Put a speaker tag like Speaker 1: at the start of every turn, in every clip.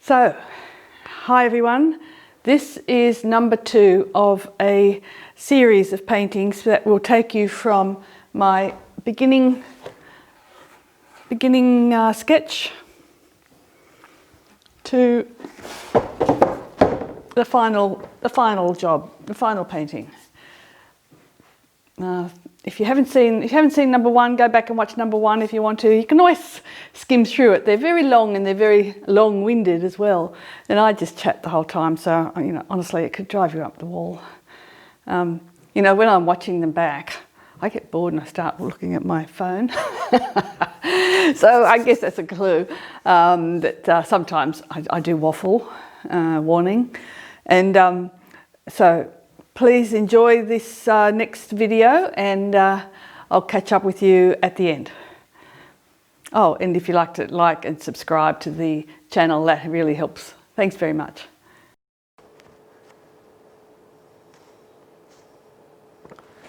Speaker 1: So, hi everyone. This is number 2 of a series of paintings that will take you from my beginning sketch to the final job, the final painting. If you haven't seen number 1, go back and watch number 1 if you want to. You can always skim through it. They're very long and they're very long-winded as well. And I just chat the whole time, so honestly, it could drive you up the wall. When I'm watching them back, I get bored and I start looking at my phone. So I guess that's a clue that sometimes I do waffle, warning. And so please enjoy this next video, and I'll catch up with you at the end. Oh, and if you like to like and subscribe to the channel, that really helps. Thanks very much.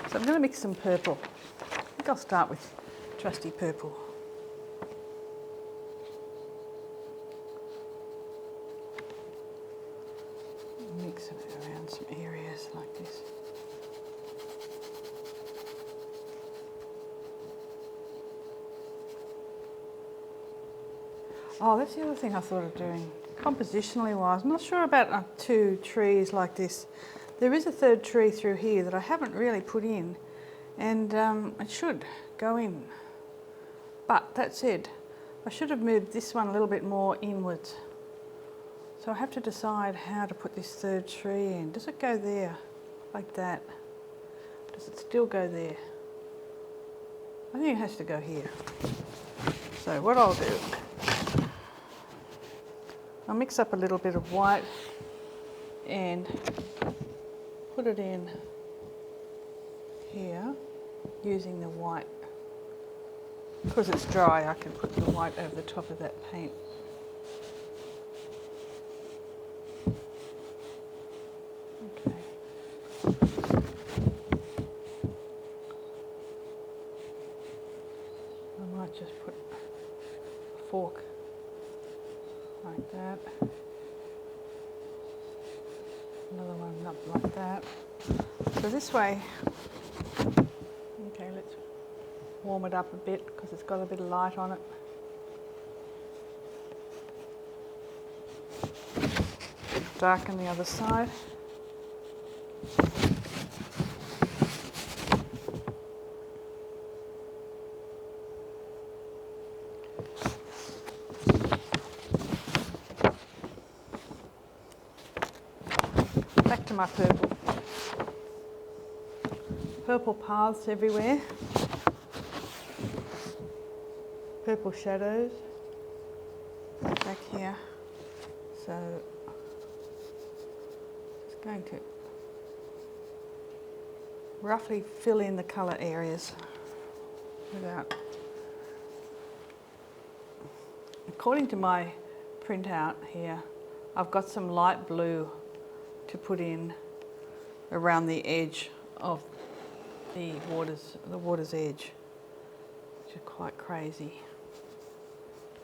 Speaker 1: So I'm going to mix some purple. I think I'll start with trusty purple. Mix it around some areas like this. Oh, that's the other thing I thought of doing. Compositionally wise, I'm not sure about 2 trees like this. There is a 3rd tree through here that I haven't really put in, and it should go in. But that said, I should have moved this one a little bit more inwards. So I have to decide how to put this 3rd tree in. Does it go there, like that? Does it still go there? I think it has to go here. So what I'll do, I'll mix up a little bit of white and put it in here using the white. Because it's dry, I can put the white over the top of that paint. Just put a fork like that, another one up like that. So this way, okay, let's warm it up a bit because it's got a bit of light on it. Darken the other side. Back to my purple. Purple paths everywhere. Purple shadows back here. So just going to roughly fill in the colour areas without. According to my printout here, I've got some light blue to put in around the edge of the water's edge, which is quite crazy.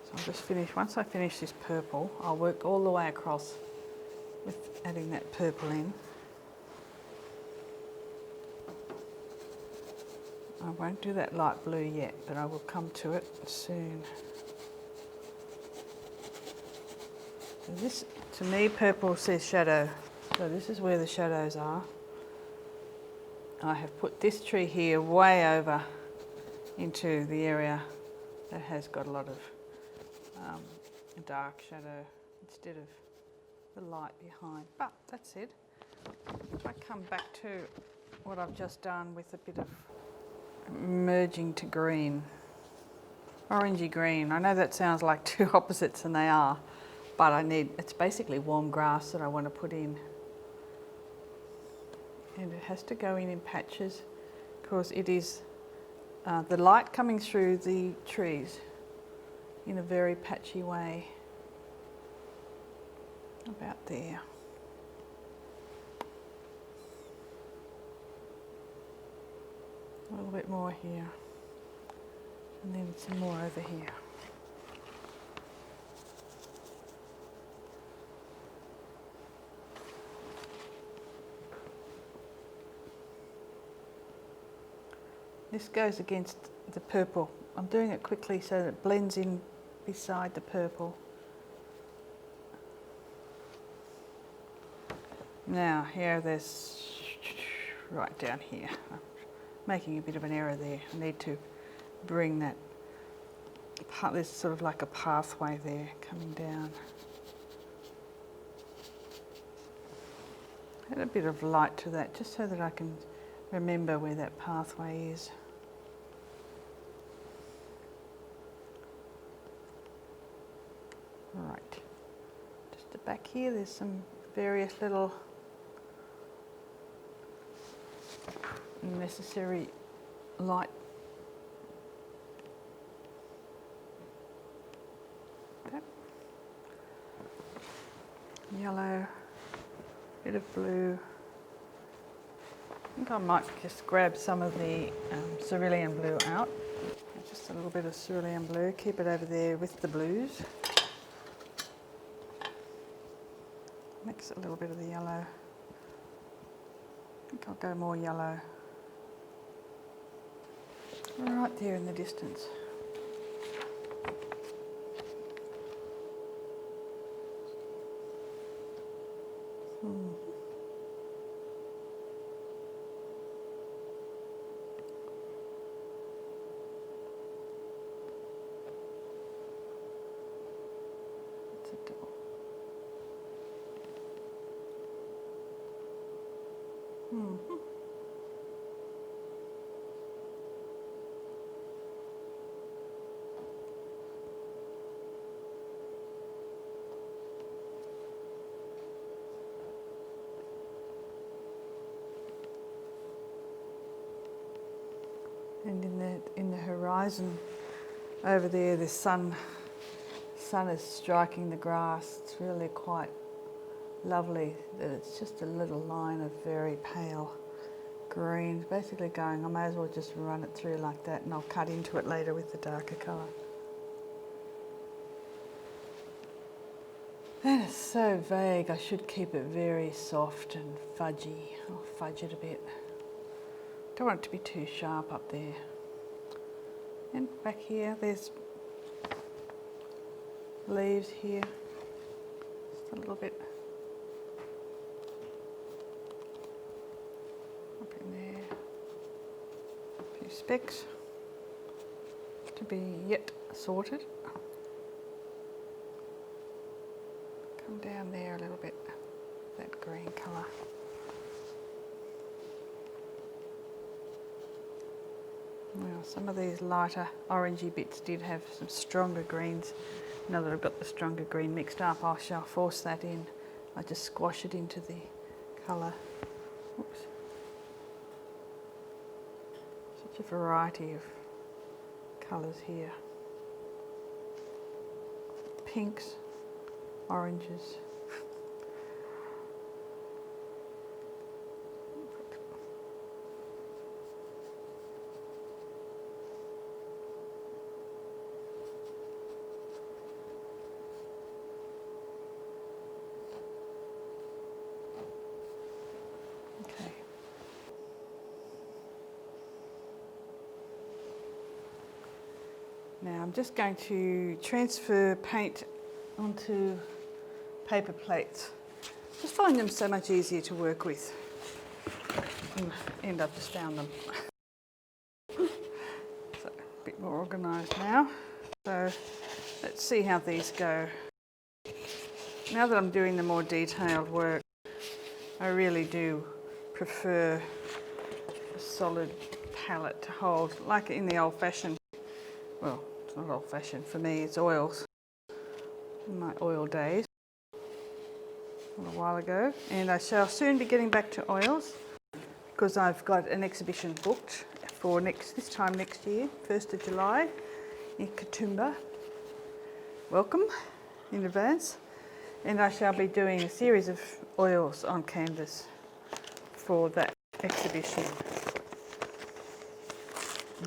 Speaker 1: So I'll just finish, once I finish this purple, I'll work all the way across with adding that purple in. I won't do that light blue yet, but I will come to it soon. So this, to me, purple says shadow. So this is where the shadows are. I have put this tree here way over into the area that has got a lot of dark shadow instead of the light behind. But that's it. If I come back to what I've just done with a bit of merging to green, orangey green. I know that sounds like 2 opposites, and they are, but it's basically warm grass that I want to put in. And it has to go in patches because it is the light coming through the trees in a very patchy way. About there. A little bit more here. And then some more over here. This goes against the purple. I'm doing it quickly so that it blends in beside the purple. Now here there's, right down here, I'm making a bit of an error there. I need to bring that, there's sort of like a pathway there coming down. Add a bit of light to that just so that I can remember where that pathway is. Right, just back here there's some various little necessary light. Okay. Yellow, bit of blue. I think I might just grab some of the cerulean blue out. Just a little bit of cerulean blue, keep it over there with the blues. Mix a little bit of the yellow. I think I'll go more yellow. Right there in the distance. And in the horizon over there, the sun is striking the grass. It's really quite lovely that it's just a little line of very pale green. Basically going, I may as well just run it through like that, and I'll cut into it later with the darker colour. And it's so vague, I should keep it very soft and fudgy. I'll fudge it a bit. Don't want it to be too sharp up there. And back here, there's leaves here. Just a little bit up in there. A few specks to be yet sorted. Come down there a little bit, that green colour. Well, some of these lighter orangey bits did have some stronger greens. Now that I've got the stronger green mixed up, I shall force that in. I just squash it into the colour. Oops. Such a variety of colours here. Pinks, oranges. Now I'm just going to transfer paint onto paper plates. Just find them so much easier to work with. And I've just found them. So a bit more organised now. So let's see how these go. Now that I'm doing the more detailed work, I really do prefer a solid palette to hold, like in the old-fashioned, well, it's not old-fashioned for me, it's oils. In my oil days, a little while ago. And I shall soon be getting back to oils because I've got an exhibition booked for this time next year, 1st of July, in Katoomba. Welcome in advance. And I shall be doing a series of oils on canvas for that exhibition.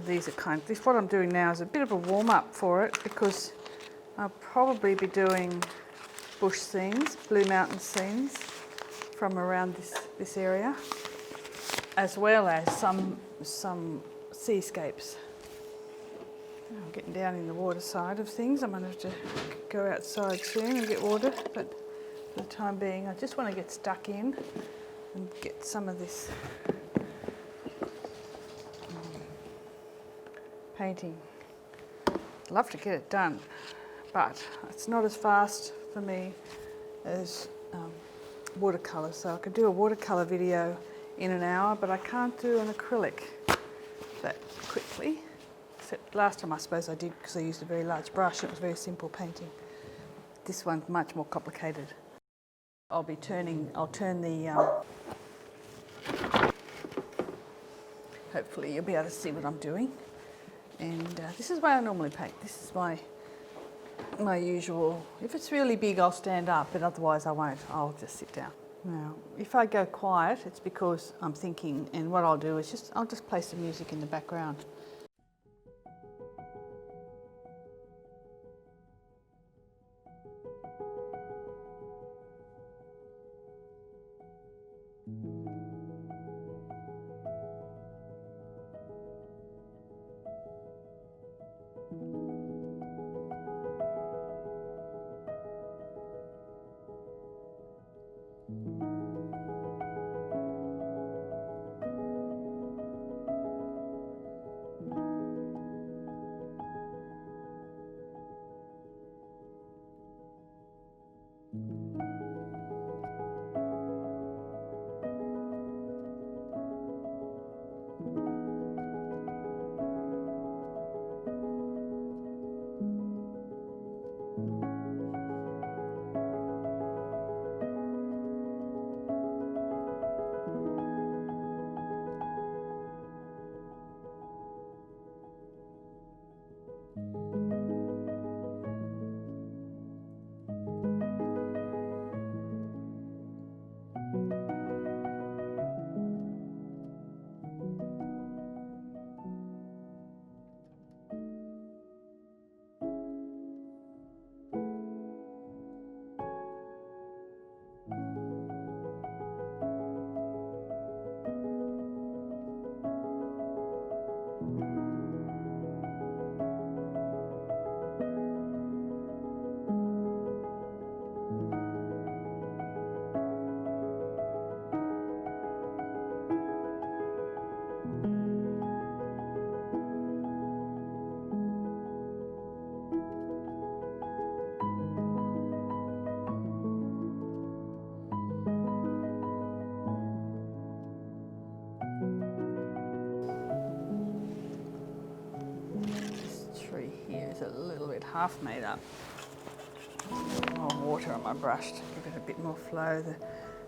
Speaker 1: These are what I'm doing now is a bit of a warm-up for it because I'll probably be doing bush scenes, Blue Mountain scenes from around this area, as well as some seascapes. I'm getting down in the water side of things. I'm going to have to go outside soon and get water, but for the time being I just want to get stuck in and get some of this painting. I'd love to get it done, but it's not as fast for me as watercolour. So I could do a watercolour video in an hour, but I can't do an acrylic that quickly. Except last time I suppose I did, because I used a very large brush. It was very simple painting. This one's much more complicated. I'll turn the, hopefully you'll be able to see what I'm doing. And this is why I normally paint. This is my usual. If it's really big, I'll stand up, but otherwise I won't. I'll just sit down. Now, if I go quiet, it's because I'm thinking, and what I'll do is I'll just play some music in the background. A little bit half made up. A little more water on my brush to give it a bit more flow.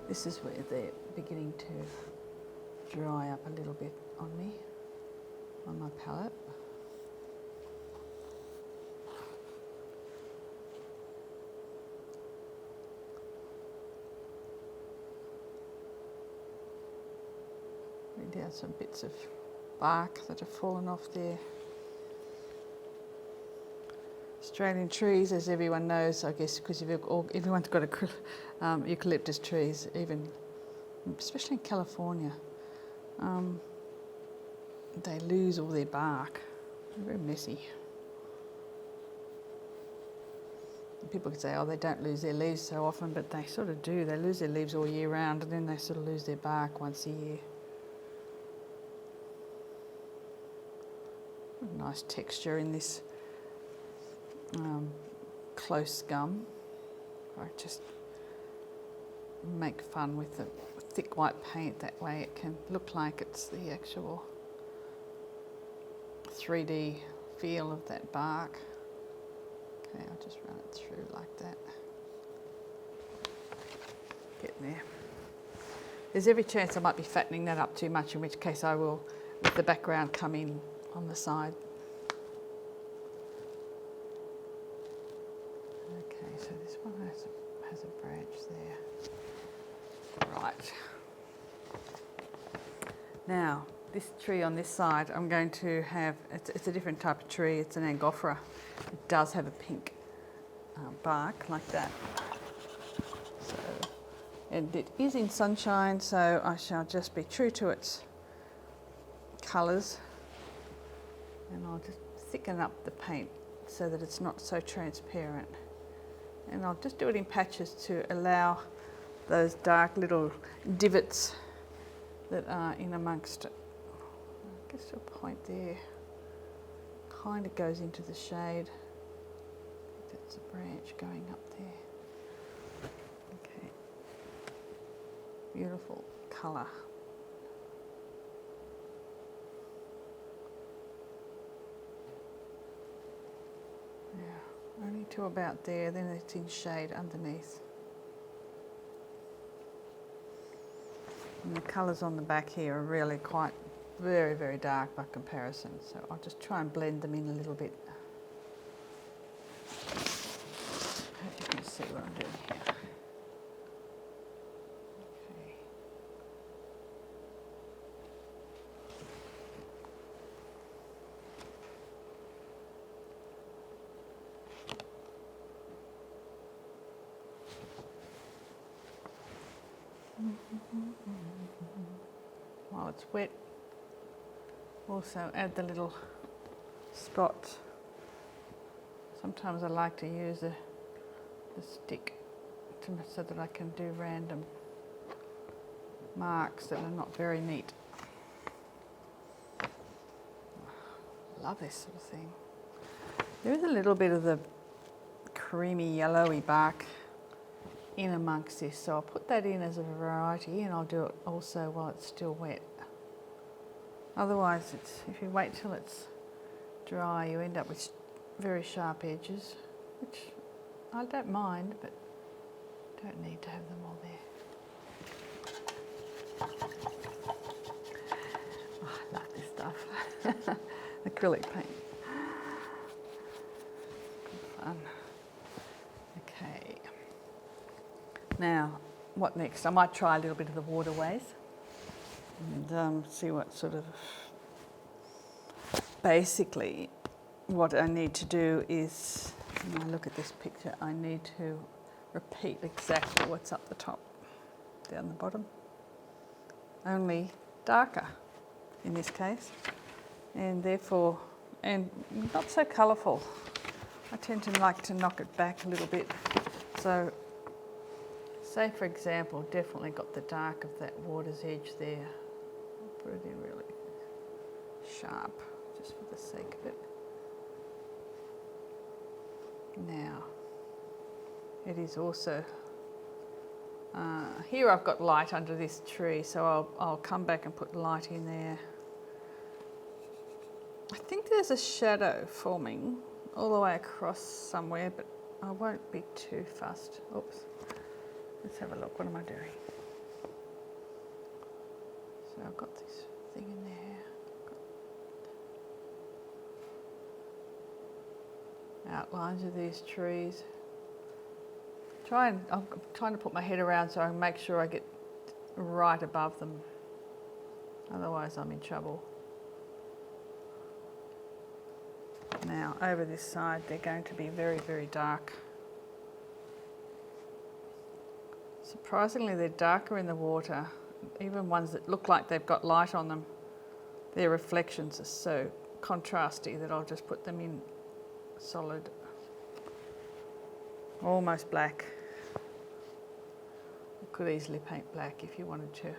Speaker 1: This is where they're beginning to dry up a little bit on me, on my palette. Down some bits of bark that have fallen off there. Australian trees, as everyone knows, I guess, because everyone's got eucalyptus trees, especially in California. They lose all their bark. They're very messy. People could say, oh, they don't lose their leaves so often, but they sort of do. They lose their leaves all year round, and then they sort of lose their bark once a year. Nice texture in this close gum. I just make fun with the thick white paint, that way it can look like it's the actual 3D feel of that bark. Okay, I'll just run it through like that. Getting there. There's every chance I might be fattening that up too much, in which case I will, with the background, come in on the side. Okay, so this one has a branch there. Right. Now, this tree on this side, I'm going to have, it's a different type of tree, it's an Angophora. It does have a pink bark like that. So, and it is in sunshine, so I shall just be true to its colours. And I'll just thicken up the paint so that it's not so transparent. And I'll just do it in patches to allow those dark little divots that are in amongst it. I guess a point there kind of goes into the shade. I think that's a branch going up there. Okay, beautiful colour. Yeah, only to about there, then it's in shade underneath. And the colours on the back here are really quite very, very dark by comparison, so I'll just try and blend them in a little bit. I hope you can see what I'm doing here. While it's wet, also add the little spots. Sometimes I like to use the stick so that I can do random marks that are not very neat. Love this sort of thing. There is a little bit of the creamy yellowy bark in amongst this, so I'll put that in as a variety, and I'll do it also while it's still wet. Otherwise, if you wait till it's dry, you end up with very sharp edges, which I don't mind, but don't need to have them all there. Oh, I love this stuff. Acrylic paint. Good fun. Okay. Now, what next? I might try a little bit of the waterways and see what sort of... Basically, what I need to do is, when I look at this picture, I need to repeat exactly what's up the top, down the bottom, only darker in this case, and therefore, and not so colourful. I tend to like to knock it back a little bit. So, say for example, definitely got the dark of that water's edge there. I'll put it in really sharp, just for the sake of it. Now, it is also, here I've got light under this tree, so I'll come back and put light in there. I think there's a shadow forming all the way across somewhere, but I won't be too fussed. Oops. Let's have a look. What am I doing? So I've got this thing in there. Outlines of these trees. I'm trying to put my head around so I can make sure I get right above them. Otherwise I'm in trouble. Now over this side they're going to be very, very dark. Surprisingly, they're darker in the water. Even ones that look like they've got light on them, their reflections are so contrasty that I'll just put them in solid, almost black. You could easily paint black if you wanted to.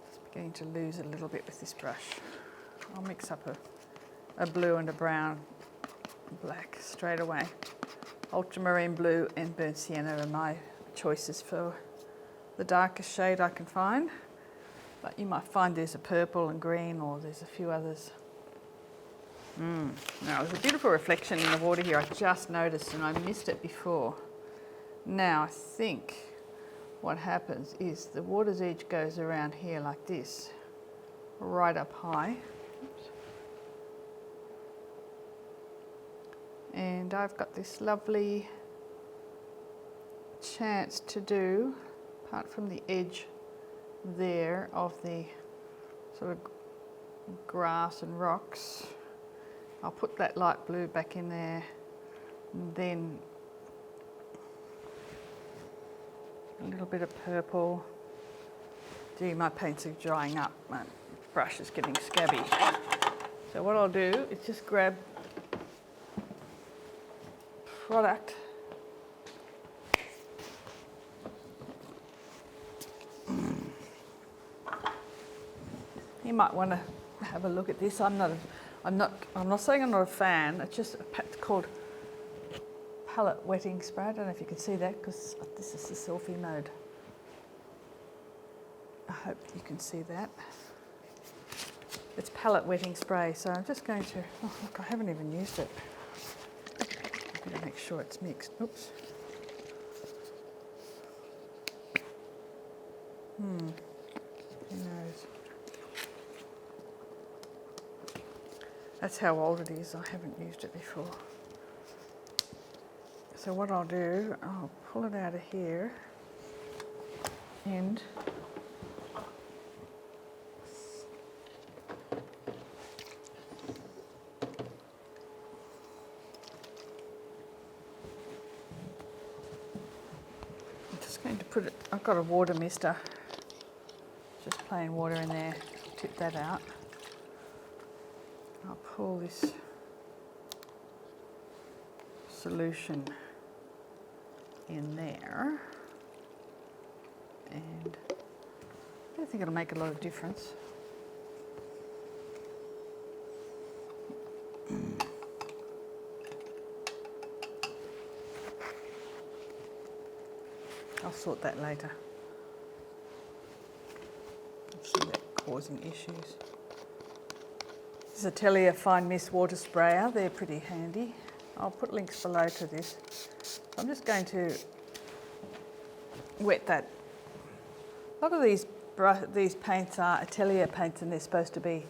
Speaker 1: Just beginning to lose a little bit with this brush. I'll mix up a blue and a brown, black straight away. Ultramarine blue and burnt sienna are my choices for the darkest shade I can find. But you might find there's a purple and green, or there's a few others. Now there's a beautiful reflection in the water here I just noticed, and I missed it before. Now I think what happens is the water's edge goes around here like this, right up high. Oops. And I've got this lovely chance to do, apart from the edge there of the sort of grass and rocks, I'll put that light blue back in there, and then a little bit of purple, Gee, my paints are drying up. My brush is getting scabby. So what I'll do is just grab product. You might want to have a look at this. I'm not saying I'm not a fan. It's just it's called palette wetting spray. I don't know if you can see that because this is the selfie mode. I hope you can see that. It's palette wetting spray, so I'm just going to, oh look, I haven't even used it. I'm going to make sure it's mixed. Oops. Who knows? That's how old it is. I haven't used it before. So what I'll do, I'll pull it out of here and I'm just going to put it, I've got a water mister, just plain water in there, tip that out. I'll pull this solution in there, and I don't think it'll make a lot of difference. I'll sort that later. I see that causing issues. This is Atelier Fine Mist Water Sprayer. They're pretty handy. I'll put links below to this. I'm just going to wet that. A lot of these paints are Atelier paints, and they're supposed to be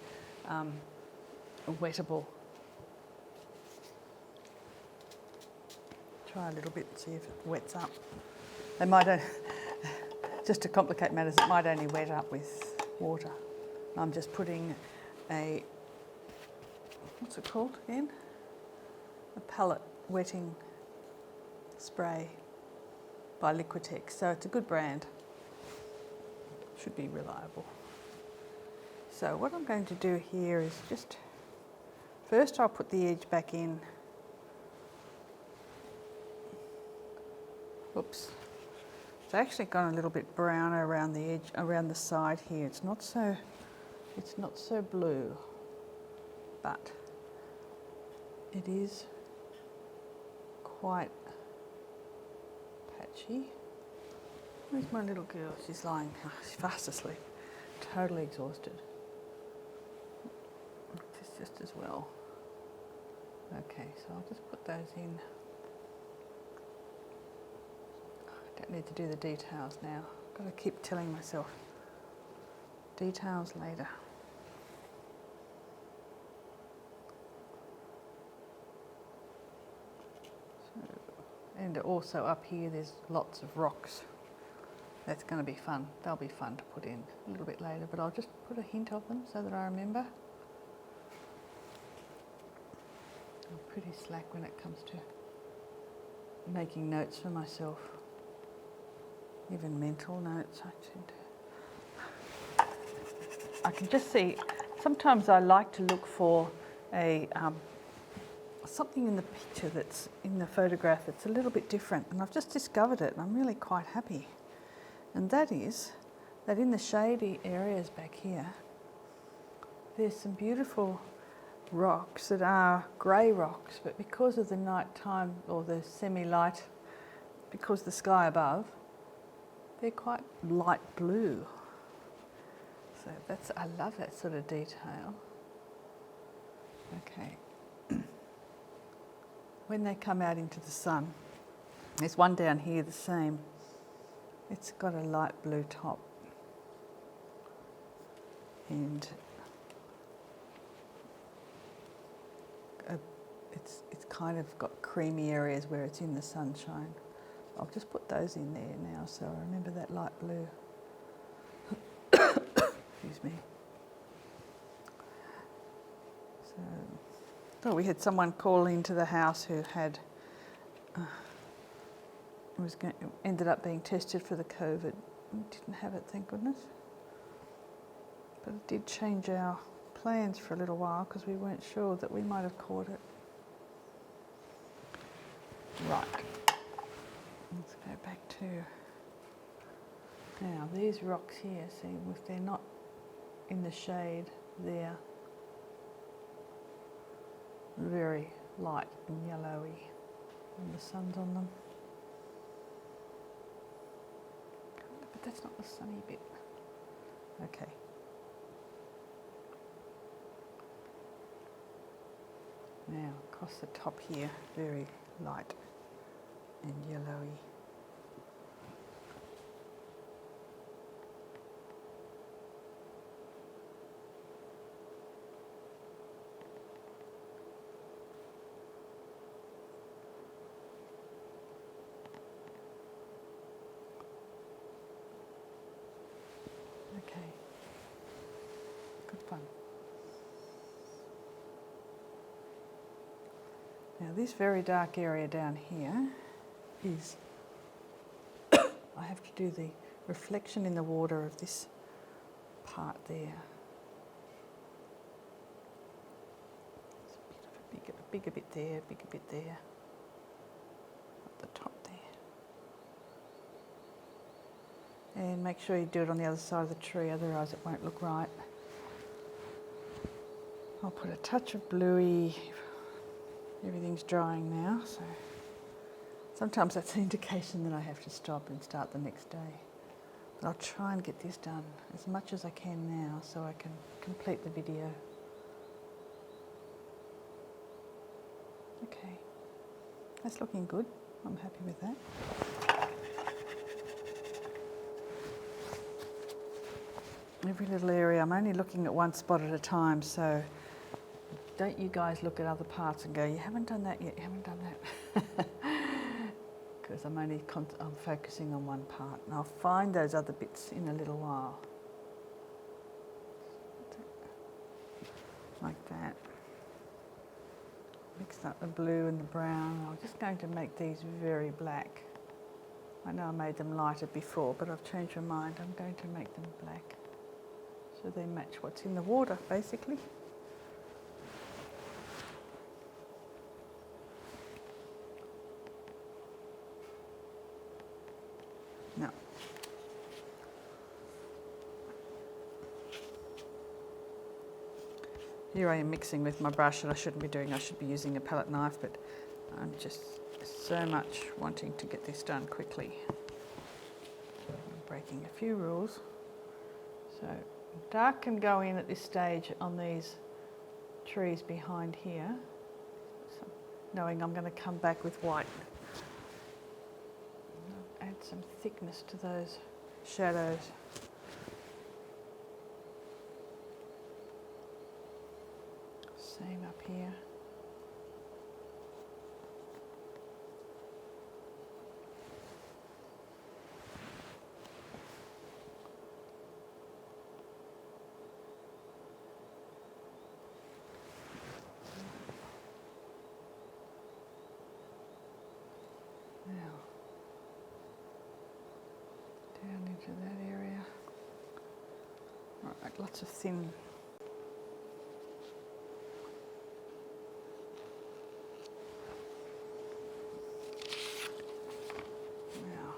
Speaker 1: wettable. Try a little bit and see if it wets up. They might only, just to complicate matters, it might only wet up with water. I'm just putting a, what's it called again? A palette wetting spray by Liquitex. So it's a good brand. Should be reliable. So what I'm going to do here is just, first I'll put the edge back in. Oops. It's actually gone a little bit browner around the edge, around the side here. It's not so blue, but it is quite patchy. Where's my little girl? She's lying, she's fast asleep, totally exhausted. This just as well. Okay, so I'll just put those in. Don't need to do the details now. Got to keep telling myself details later. So, and also up here there's lots of rocks. That's going to be fun. They'll be fun to put in a little bit later, but I'll just put a hint of them so that I remember. I'm pretty slack when it comes to making notes for myself. Even mental notes, I can just see, sometimes I like to look for a something in the picture that's in the photograph that's a little bit different, and I've just discovered it and I'm really quite happy. And that is that in the shady areas back here, there's some beautiful rocks that are grey rocks, but because of the night time or the semi-light, because the sky above, they're quite light blue. So that's, I love that sort of detail. Okay. When they come out into the sun, there's one down here the same. It's got a light blue top. And it's kind of got creamy areas where it's in the sunshine. I'll just put those in there now so I remember that light blue. Excuse me. So, we had someone call into the house who had ended up being tested for the COVID. Didn't have it, thank goodness. But it did change our plans for a little while because we weren't sure that we might have caught it. Right, let's go back to, now these rocks here, see if they're not in the shade, they're very light and yellowy when the sun's on them. But that's not the sunny bit. Okay. Now across the top here, very light and yellowy. Okay, good fun. Now this very dark area down here is, I have to do the reflection in the water of this part there. It's a bit of a bigger bit there, bigger bit there, at the top there. And make sure you do it on the other side of the tree, otherwise it won't look right. I'll put a touch of bluey. Everything's drying now, so sometimes that's an indication that I have to stop and start the next day. But I'll try and get this done as much as I can now so I can complete the video. Okay, that's looking good. I'm happy with that. Every little area, I'm only looking at one spot at a time, so don't you guys look at other parts and go, you haven't done that yet, you haven't done that. Because I'm focusing on one part, and I'll find those other bits in a little while. Like that. Mix up the blue and the brown. I'm just going to make these very black. I know I made them lighter before, but I've changed my mind. I'm going to make them black, so they match what's in the water, basically. Now, here I am mixing with my brush, and I shouldn't be doing, I should be using a palette knife, but I'm just so much wanting to get this done quickly. I'm breaking a few rules. So dark can go in at this stage on these trees behind here, so knowing I'm going to come back with white. Add some thickness to those shadows. Same up here. Now, down into that area. Right, lots of thin. Now,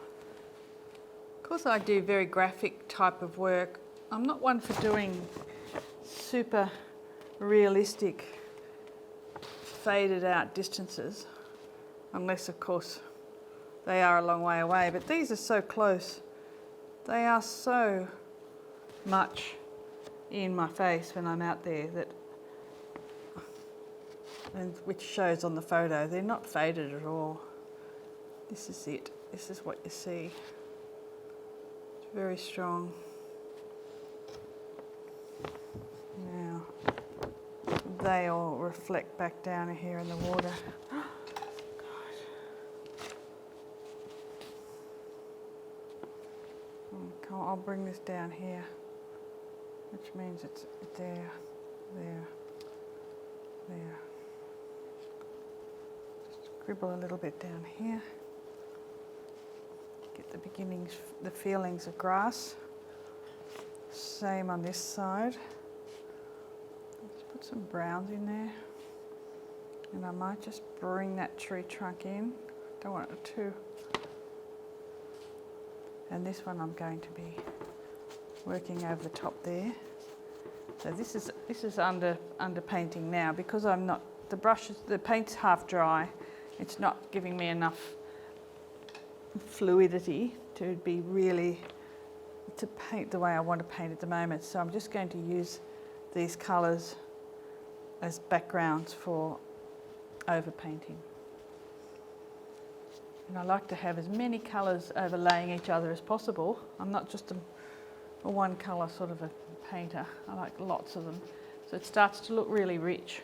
Speaker 1: of course I do very graphic type of work. I'm not one for doing super realistic faded out distances, unless of course they are a long way away, but these are so close. They are so much in my face when I'm out there, that, and which shows on the photo, they're not faded at all. This is it. This is what you see. It's very strong. Now, they all reflect back down here in the water. I'll bring this down here, which means it's there, there, there. Just scribble a little bit down here. Get the beginnings, the feelings of grass. Same on this side. Let's put some browns in there. And I might just bring that tree trunk in. Don't want it too. And this one I'm going to be working over the top there. So this is under painting now because I'm not, the paint's half dry. It's not giving me enough fluidity to be really, to paint the way I want to paint at the moment. So I'm just going to use these colours as backgrounds for overpainting. And I like to have as many colours overlaying each other as possible. I'm not just a one colour sort of a painter. I like lots of them. So it starts to look really rich.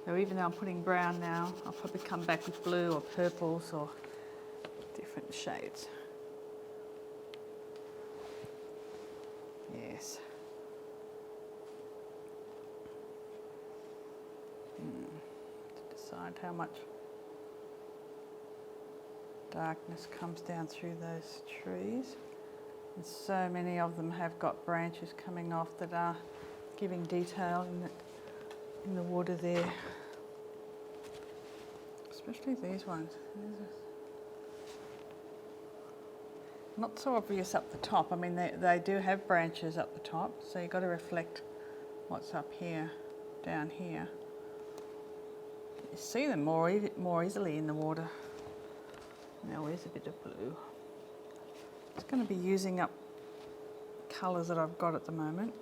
Speaker 1: So even though I'm putting brown now, I'll probably come back with blue or purples or different shades. Yes. To decide how much darkness comes down through those trees. And so many of them have got branches coming off that are giving detail in the water there. Especially these ones. Not so obvious up the top. I mean, they do have branches up the top, so you've got to reflect what's up here, down here. You see them more easily in the water. Now where's a bit of blue? It's going to be using up colours that I've got at the moment.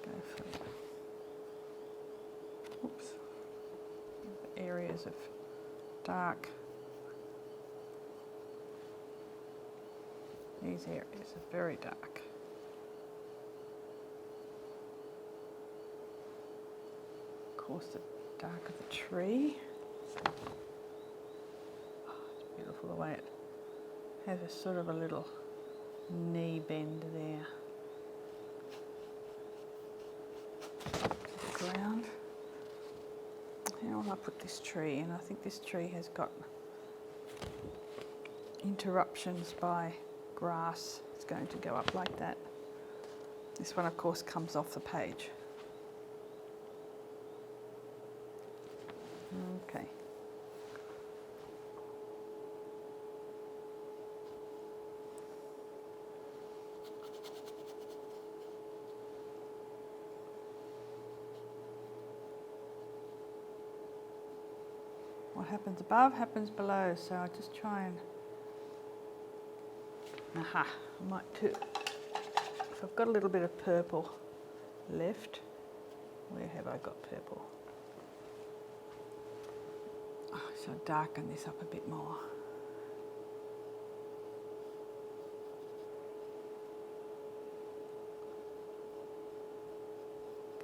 Speaker 1: Go for it. Oops. Areas of dark. These areas are very dark. Of course, the darker the tree. Oh, it's beautiful the way it has a sort of a little knee bend there. The ground. How will I put this tree? And I think this tree has got interruptions by grass. It's going to go up like that. This one, of course, comes off the page. Okay. What happens above happens below, so I just try and I might too. If I've got a little bit of purple left, where have I got purple? Oh, so I'll darken this up a bit more.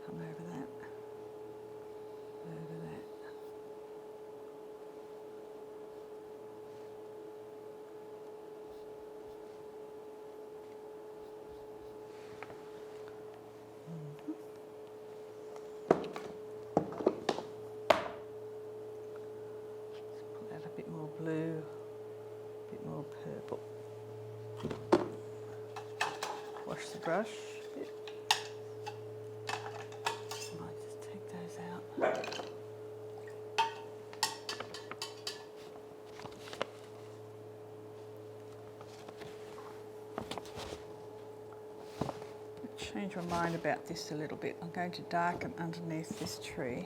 Speaker 1: Come over that, over that. Blue, a bit more purple. Wash the brush a bit. Might just take those out. I'll change my mind about this a little bit. I'm going to darken underneath this tree.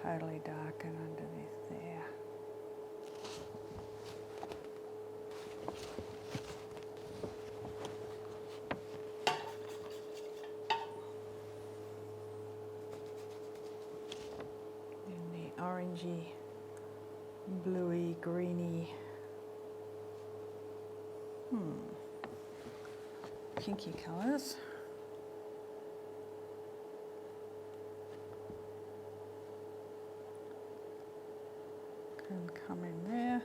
Speaker 1: Totally darken underneath there. And the orangey, bluey, greeny, pinky colours. And come in there,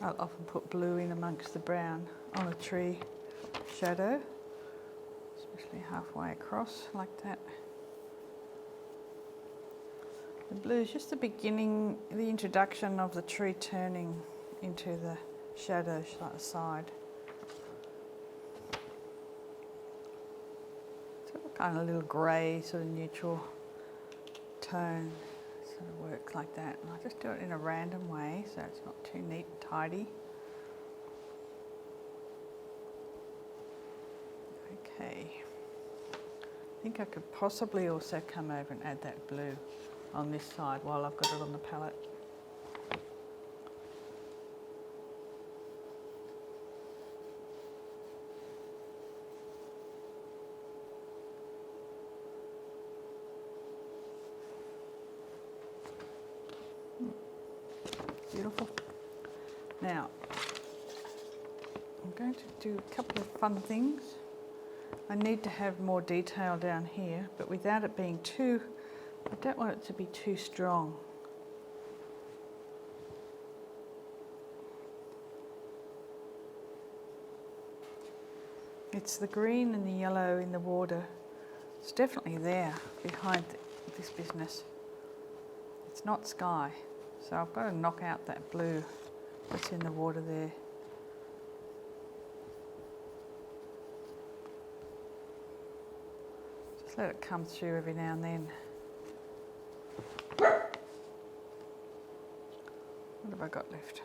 Speaker 1: I'll often put blue in amongst the brown on a tree shadow, especially halfway across like that. The blue is just the beginning, the introduction of the tree turning into the shadow side. So kind of a little grey, sort of neutral tone sort of works like that. And I just do it in a random way so it's not too neat and tidy. Okay. I think I could possibly also come over and add that blue on this side while I've got it on the palette. Beautiful. Now, I'm going to do a couple of fun things. I need to have more detail down here, but without it being too, I don't want it to be too strong. It's the green and the yellow in the water. It's definitely there behind this business. It's not sky. So I've got to knock out that blue that's in the water there. Just let it come through every now and then. What have I got left?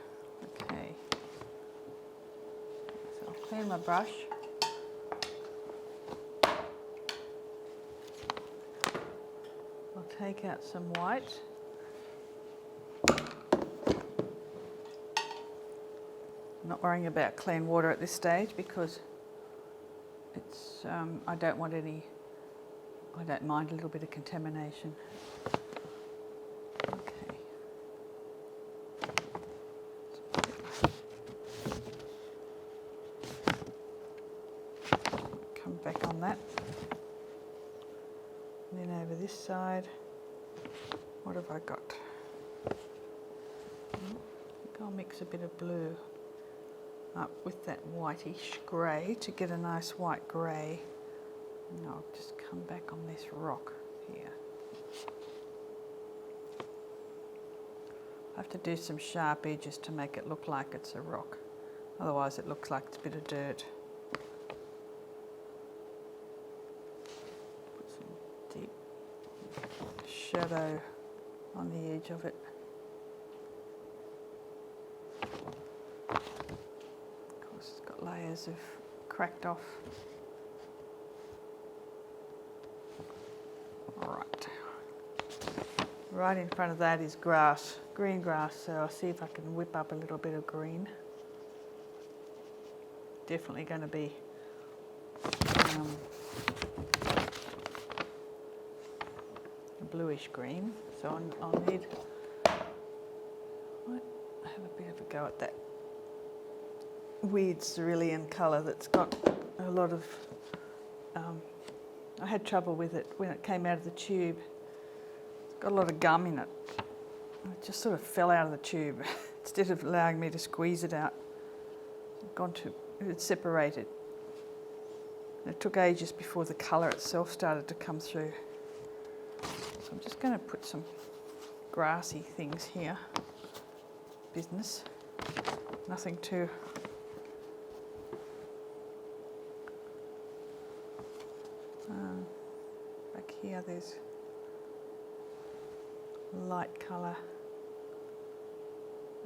Speaker 1: Okay. So I'll clean my brush. I'll take out some white. I'm not worrying about clean water at this stage because it's I don't mind a little bit of contamination. Okay. Come back on that. And then over this side, what have I got? I think I'll mix a bit of blue up with that whitish grey to get a nice white grey. And I'll just come back on this rock here. I have to do some sharp edges to make it look like it's a rock. Otherwise it looks like it's a bit of dirt. Put some deep shadow on the edge of it. Layers of cracked off. Alright. Right in front of that is grass, green grass, so I'll see if I can whip up a little bit of green. Definitely going to be a bluish green, so I'll need, I have a bit of a go at that weird cerulean colour that's got a lot of, I had trouble with it when it came out of the tube. It's got a lot of gum in it. It just sort of fell out of the tube instead of allowing me to squeeze it out. It separated. It took ages before the colour itself started to come through. So I'm just going to put some grassy things here. Business. Nothing too back here there's light colour,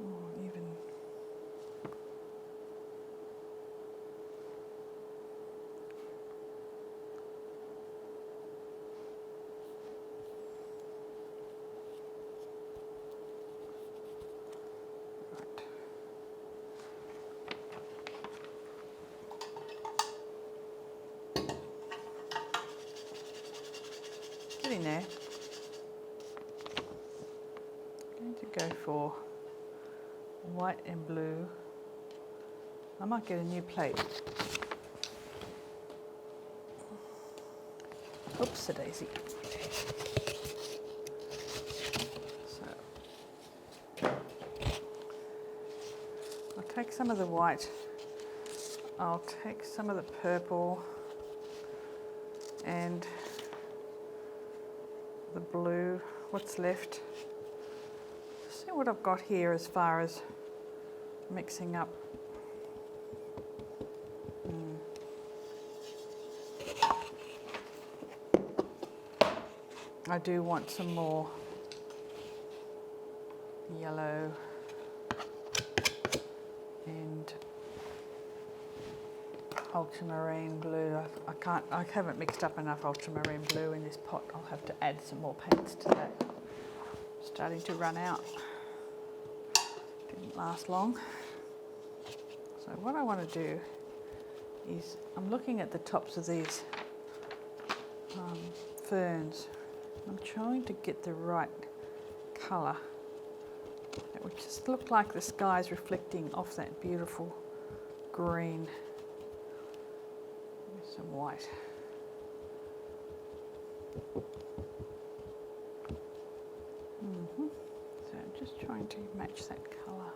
Speaker 1: or even in there. I'm going to go for white and blue. I might get a new plate. Oops, a daisy. So I'll take some of the white, I'll take some of the purple and the blue, what's left. See what I've got here as far as mixing up. I do want some more yellow and ultramarine blue. I haven't mixed up enough ultramarine blue in this pot. I'll have to add some more paints to that. Starting to run out. Didn't last long. So what I want to do is, I'm looking at the tops of these ferns. I'm trying to get the right colour. It would just look like the sky's reflecting off that beautiful green with some white. So I'm just trying to match that colour.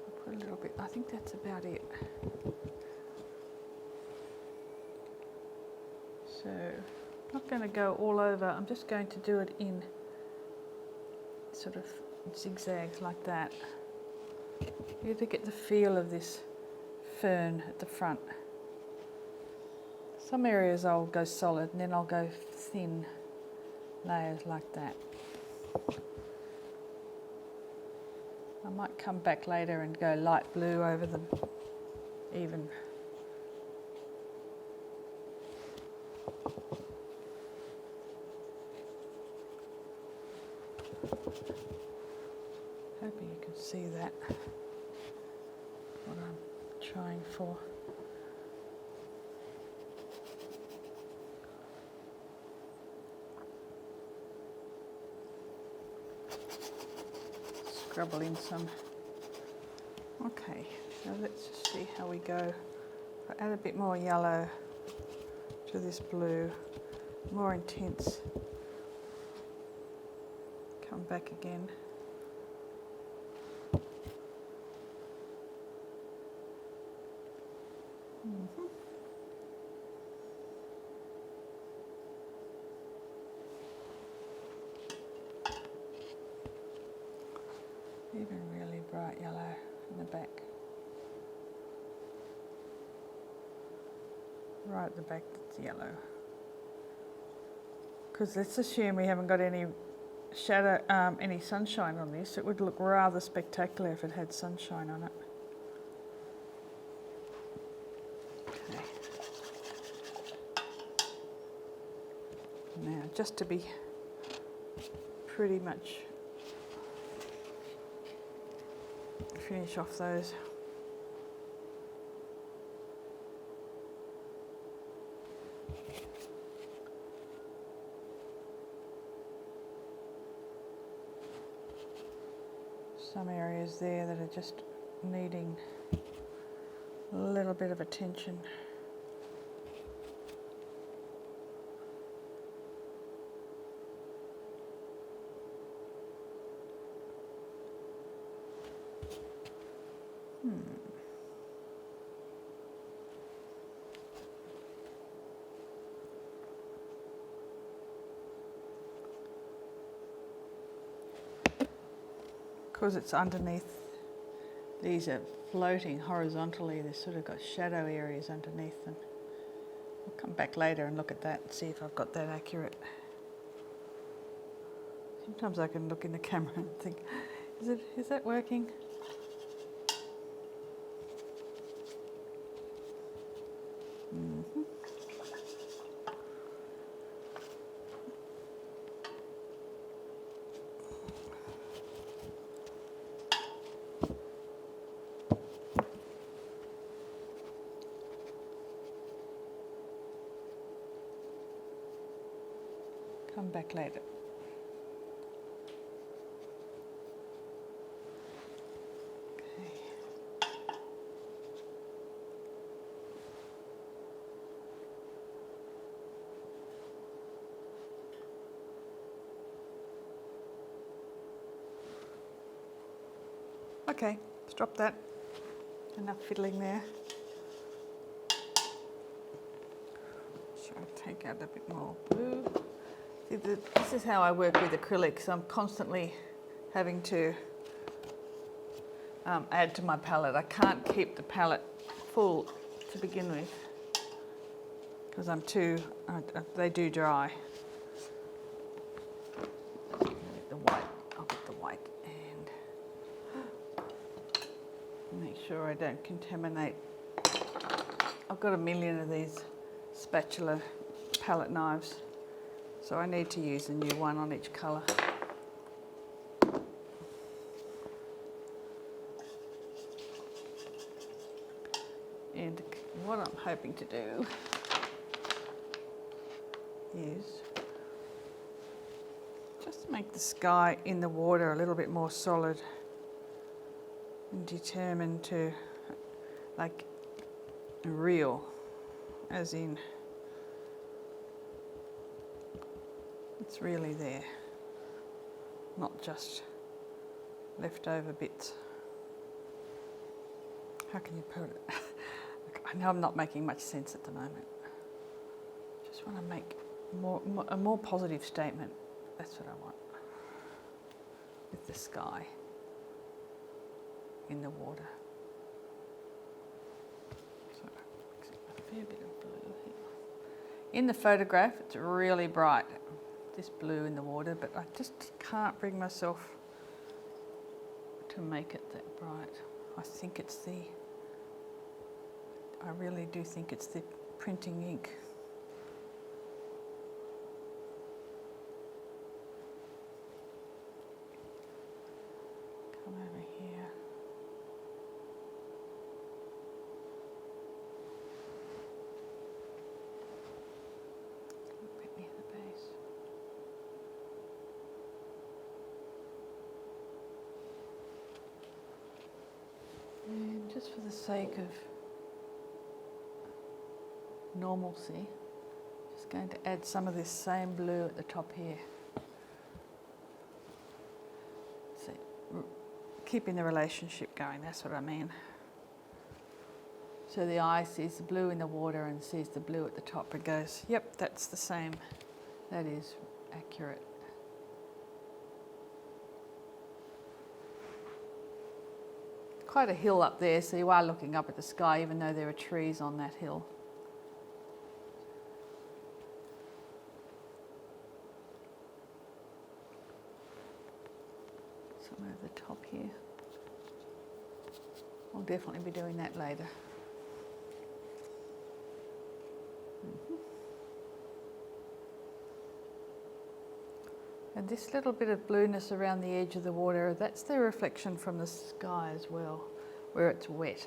Speaker 1: I'll put a little bit, I think that's about it. So I'm not going to go all over, I'm just going to do it in sort of zigzags like that. You have to get the feel of this fern at the front. Some areas I'll go solid and then I'll go thin layers like that. I might come back later and go light blue over them even. Hoping you can see that, what I'm trying for. Scrabble in some. Okay, so let's just see how we go. If I add a bit more yellow to this blue, more intense. Come back again. Even really bright yellow in the back. Right at the back, it's yellow. Because let's assume we haven't got any shadow, any sunshine on this. It would look rather spectacular if it had sunshine on it. Okay. Now, just to be pretty much finish off those. Some areas there that are just needing a little bit of attention. Because it's underneath, these are floating horizontally, they've sort of got shadow areas underneath them. I'll come back later and look at that and see if I've got that accurate. Sometimes I can look in the camera and think, is that working? Come back later. Okay. Okay, Drop that. Enough fiddling there. So I'll take out a bit more blue. See, this is how I work with acrylics. I'm constantly having to add to my palette. I can't keep the palette full to begin with because I'm too, they do dry. The white, I'll get the white and make sure I don't contaminate. I've got a million of these spatula palette knives, so I need to use a new one on each colour. And what I'm hoping to do is just make the sky in the water a little bit more solid and determined to, like, real, as in it's really there, not just leftover bits. How can you put it? I know I'm not making much sense at the moment. Just want to make a more positive statement. That's what I want with the sky in the water. So a fair bit of blue here. In the photograph, it's really bright, this blue in the water, but I just can't bring myself to make it that bright. I really do think it's the printing ink. Come over here. A little bit near the base. And just for the sake of normalcy, just going to add some of this same blue at the top here. See, keeping the relationship going, that's what I mean. So the eye sees the blue in the water and sees the blue at the top and goes, yep, that's the same. That is accurate. Quite a hill up there, so you are looking up at the sky even though there are trees on that hill. Some over the top here. I'll definitely be doing that later. And this little bit of blueness around the edge of the water, that's the reflection from the sky as well, where it's wet.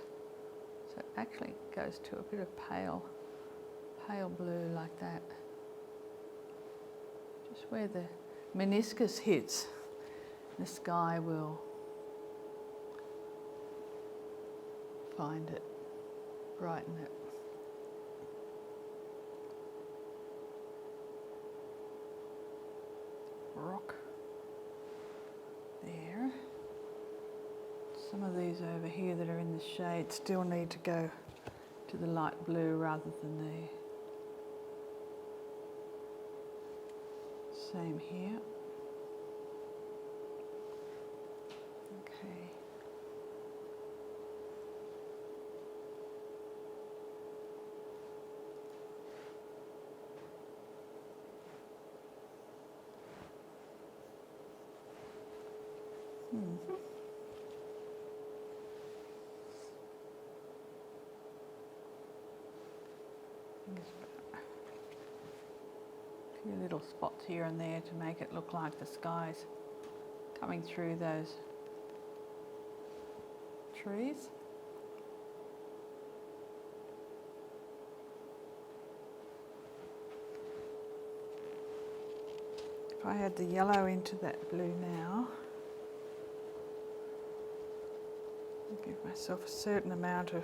Speaker 1: So it actually goes to a bit of pale blue like that. Just where the meniscus hits, the sky will find it, brighten it. Rock there. Some of these over here that are in the shade still need to go to the light blue rather than the same here. Okay. A few little spots here and there to make it look like the sky's coming through those trees. If I add the yellow into that blue now, I'll give myself a certain amount of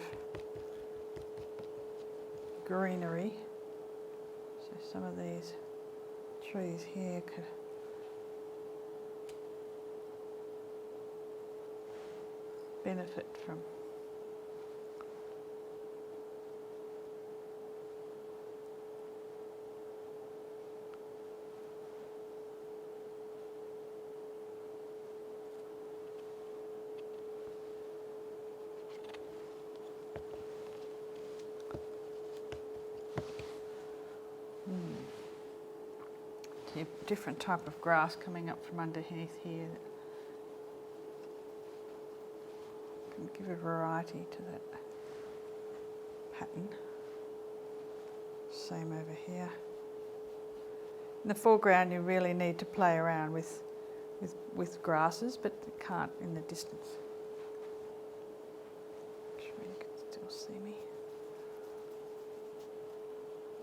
Speaker 1: greenery. So some of these trees here could benefit from. Different type of grass coming up from underneath here that can give a variety to that pattern. Same over here. In the foreground you really need to play around with grasses, but you can't in the distance. Sure you can still see me.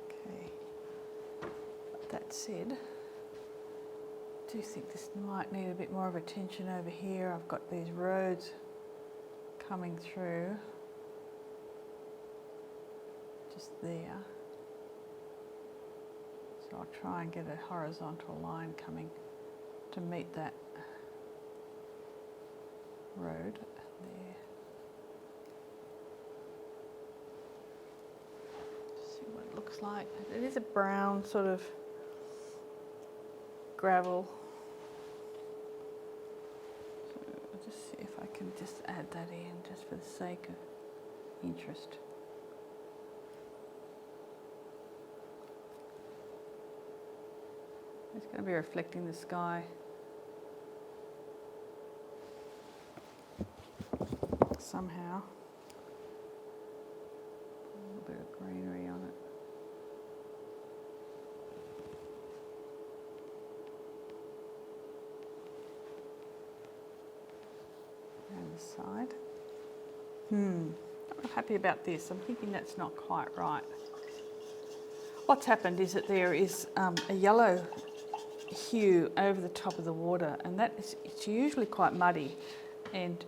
Speaker 1: Okay. That said, I do think this might need a bit more of attention over here. I've got these roads coming through just there. So I'll try and get a horizontal line coming to meet that road there. See what it looks like. It is a brown sort of gravel. So I'll just see if I can just add that in just for the sake of interest. It's going to be reflecting the sky. Somehow. A little bit of greenery on it. And the side. I'm not happy about this. I'm thinking that's not quite right. What's happened is that there is a yellow hue over the top of the water, and that is, it's usually quite muddy, and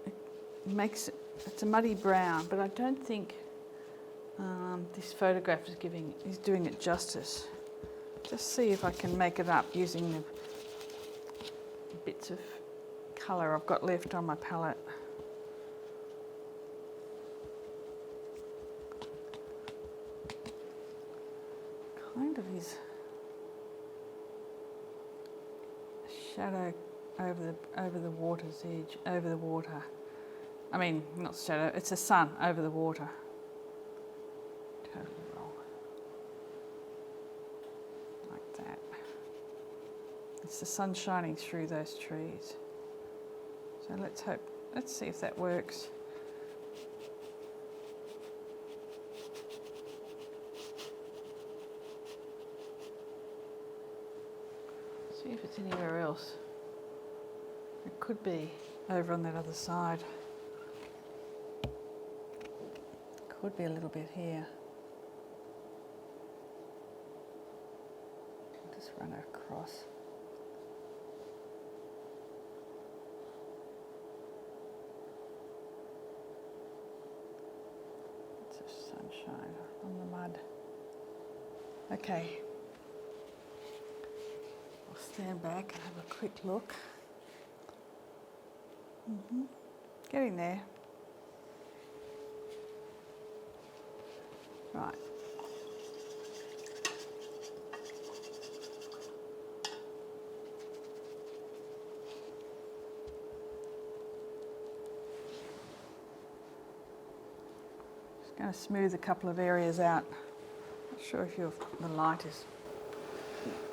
Speaker 1: it makes it's a muddy brown, but I don't think this photograph is doing it justice. Just see if I can make it up using the bits of colour I've got left on my palette. Kind of is shadow over the water's edge, over the water. I mean, not shadow, it's the sun over the water. Totally wrong. Like that. It's the sun shining through those trees. So let's see if that works. See if it's anywhere else. It could be over on that other side. Could be a little bit here. I'll just run it across. It's a sunshine on the mud. Okay. I'll stand back and have a quick look. Getting there. Right. Just going to smooth a couple of areas out. Not sure if the light is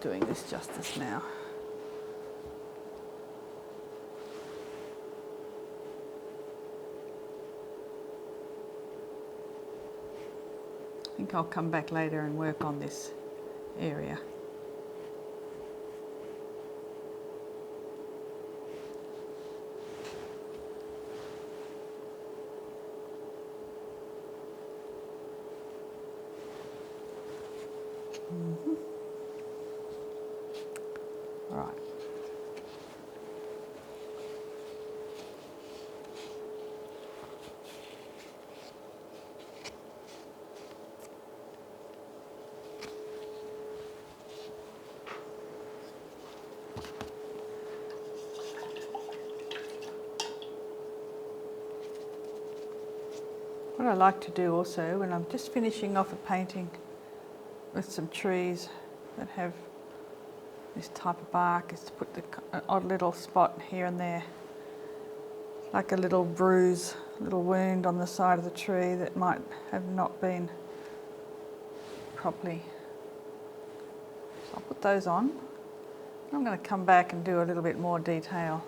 Speaker 1: doing this justice now. I think I'll come back later and work on this area. Right. What I like to do also when I'm just finishing off a painting with some trees that have this type of bark is to put an odd little spot here and there, like a little bruise, a little wound on the side of the tree that might have not been properly. So I'll put those on. I'm going to come back and do a little bit more detail.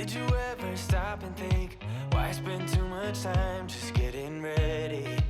Speaker 2: Did you ever stop and think, why spend too much time just getting ready?